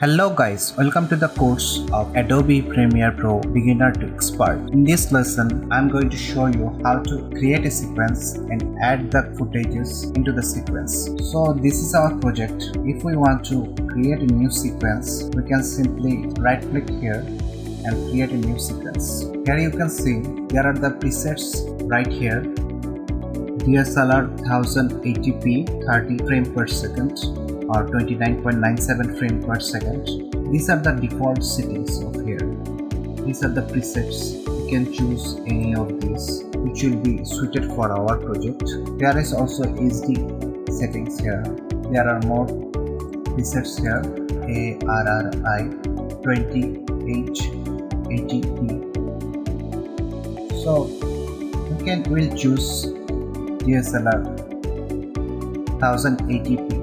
Hello guys, welcome to the course of Adobe Premiere Pro Beginner to Expert. In this lesson, I'm going to show you how to create a sequence and add the footages into the sequence. So this is our project. If we want to create a new sequence, we can simply right click here and create a new sequence. Here you can see there are the presets right here. DSLR 1080p 30 frame per second or 29.97 frame per second. These are the default settings of here. These are the presets. You can choose any of these which will be suited for our project. There is also HD settings here. There are more presets here. ARRI 20H80p. So we'll choose DSLR 1080p.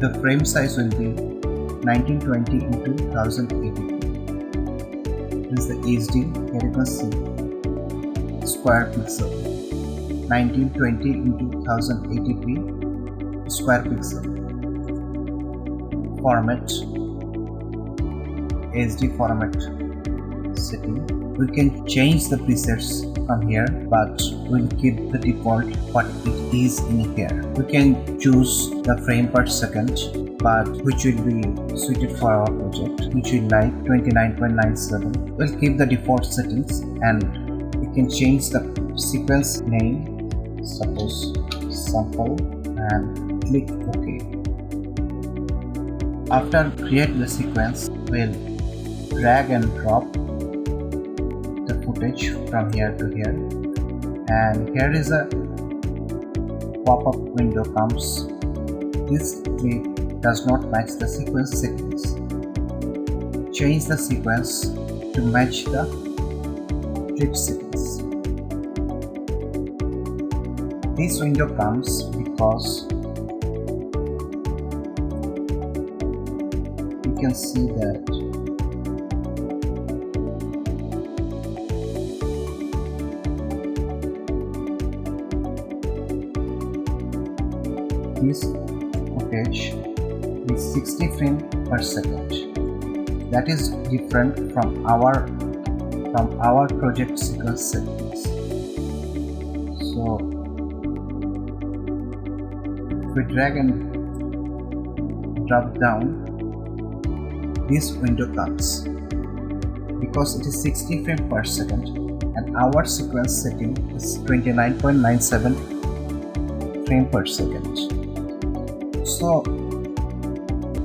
The frame size will be 1920 into 1080p. This is the HD. Here you can see square pixel. 1920 into 1080p square pixel. Format, HD format setting. We can change the presets from here, but we'll keep the default what it is in here. We can choose the frame per second, but which will be suited for our project, which will like 29.97. We'll keep the default settings and we can change the sequence name, suppose sample, and click OK. After create the sequence, we'll drag and drop the footage from here to here, and here is a pop-up window comes. This clip does not match the sequence settings. Change the sequence to match the clip settings. This window comes because you can see that this footage is 60 frames per second. That is different from our project sequence settings. So if we drag and drop down, this window comes because it is 60 frames per second and our sequence setting is 29.97 frame per second. So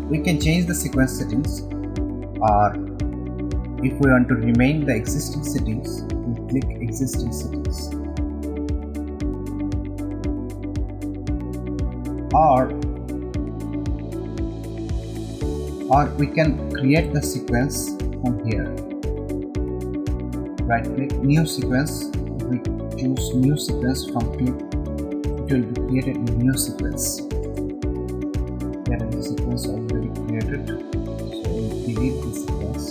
we can change the sequence settings, or if we want to remain the existing settings, we click existing settings, or we can create the sequence from here. Right click new sequence. We choose new sequence from clip. It will be created in new sequence. There is a sequence already created, so we'll delete this sequence.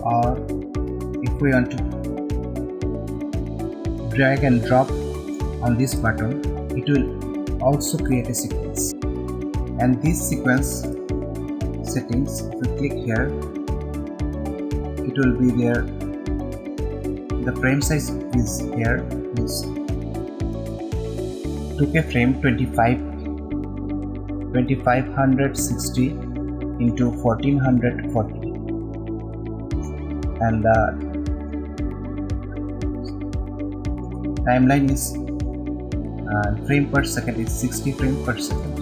Or if we want to drag and drop on this button, it will also create a sequence. And this sequence settings, if we click here, it will be there. The frame size is here, is 2K frame 2560 into 1440, and the timeline is frame per second is 60 frame per second.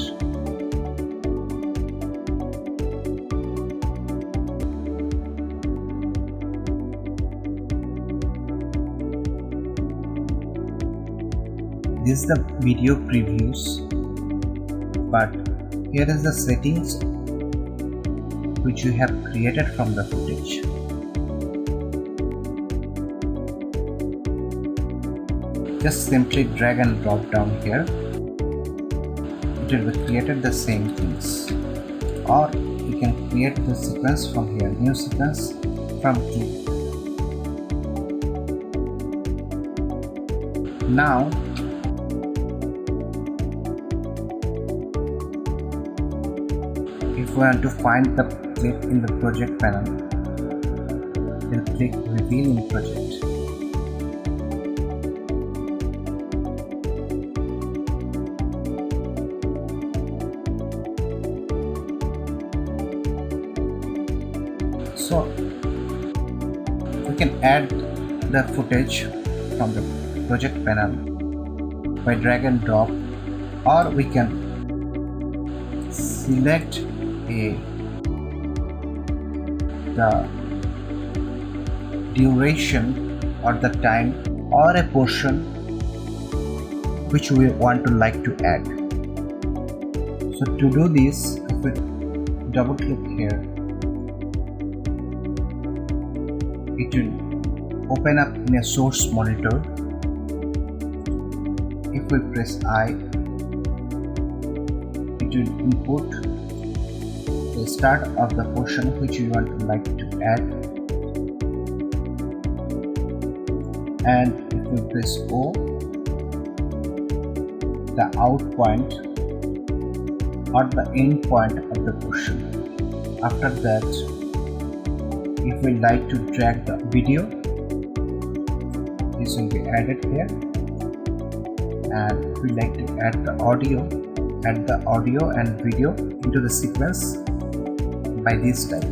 This is the video previews, but here is the settings which you have created from the footage. Just simply drag and drop down here. It will be created the same things, or you can create the sequence from here, new sequence from clip. Now if we want to find the clip in the project panel, we'll click reveal in project. So we can add the footage from the project panel by drag and drop, or we can select the duration or the time or a portion which we want to add. So to do this, if we double click here, it will open up in a source monitor. If we press I, it will input the start of the portion which you want to add, and if we press O, the out point or the end point of the portion. After that, if we like to drag the video, this will be added here, and if we like to add the audio and video into the sequence by this type,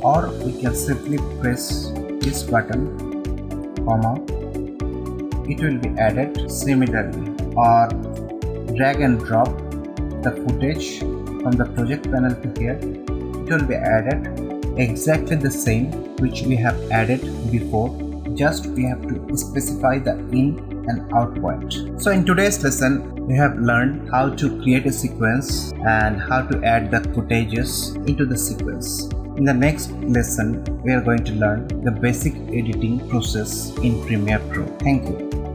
or we can simply press this button, comma, it will be added similarly, or drag and drop the footage from the project panel to here, it will be added exactly the same which we have added before, just we have to specify the in and out point. So in today's lesson we have learned how to create a sequence and how to add the footages into the sequence. In the next lesson we are going to learn the basic editing process in Premiere Pro. Thank you.